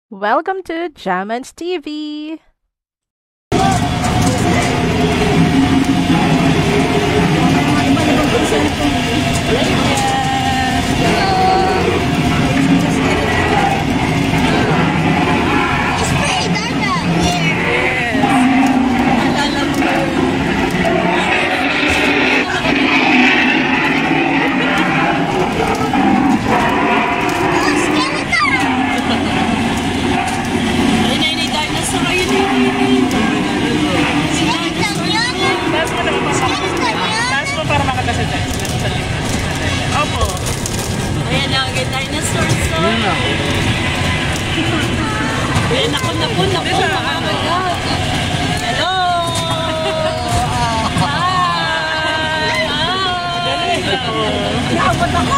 Welcome to Jamans TV. Naku, oh my God. Hello! Hi! Naabot ako.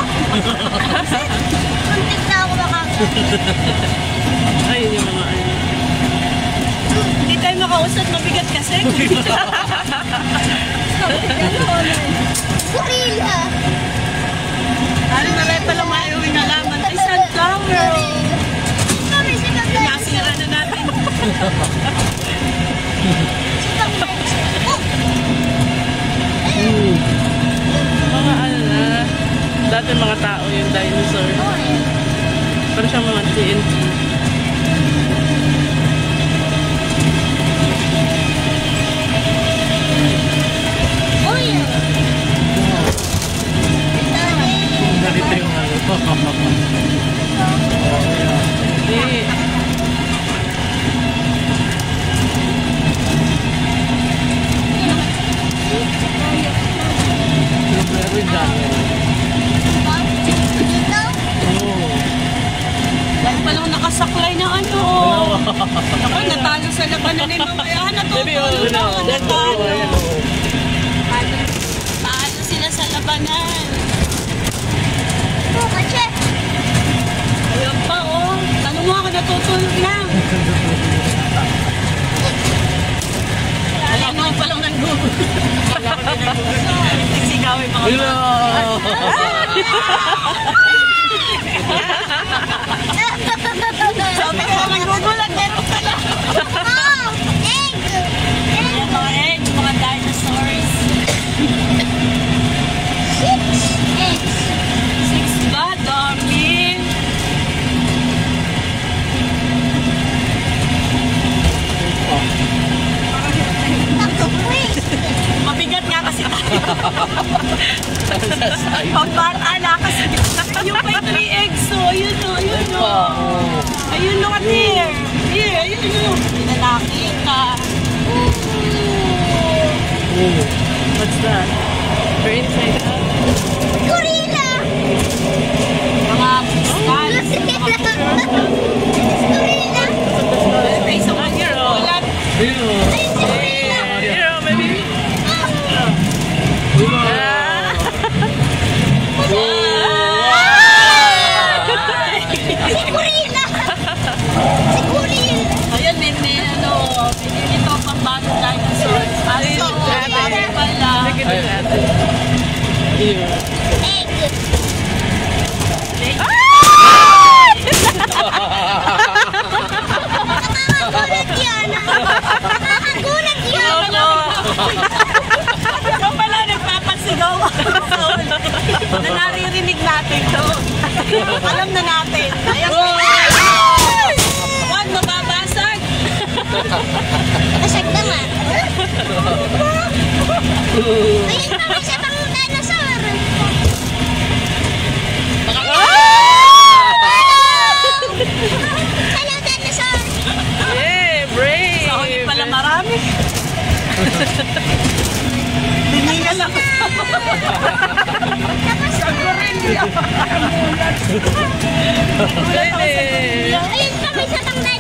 Muntik na ako makakot. Ayun yung mga ayun. Hindi tayo makausap, mabigat kasi. Gorilla! Ano na rin pala maiuwi na laman? Ay, sunflower! Nasira na natin. Mga ano na, dati mga tao yung dinosaur. Pero siya mga TNT. Ganito yung ano. Hindi. Dahil palang nakasaklay na ano. Ako, natalo sa labanan ni mamaya. Natutulog ako, natalo. Paano sila sa labanan? Ayun pa, oh. Tanong mo ako, natutulog na. Alam mo palang nag-google. Sigawin mga Hello! Sabi ko lang Google at meron pala. Ayan mga egg, mga dinosaurs. Six ba? Dami. Mabigat nga kasi tayo. Pagbata kasi. Yung may 3 eggs, so ayun o, ayun o. Ayun o, here. Here, ayun o. Pinalaki ka. What's that? You're inside out? Gorilla! Mga scans. Gorilla! May isang Hero! ulat. Hero! Hero, baby! Si Gorilla! Si Gorilla! Ayun, may ano, ito pang bagong dinosaurs. Aso, ano pala. Sige na natin. Hero. Egg! Nakakagulat yan! Nakakagulat yan! Ikaw pala nagpapasigaw na naririnig natin to. Alam na natin. Ayaw huwag mababasag. Basag na nga. Ayun pa, may isa pang dinosaur. Hello, dinosaur! Yeah, brave! Sa huli pala marami. Tiningal ako. Sa gorilla. Pwede! Ayun pa, may isa pang dinosaur.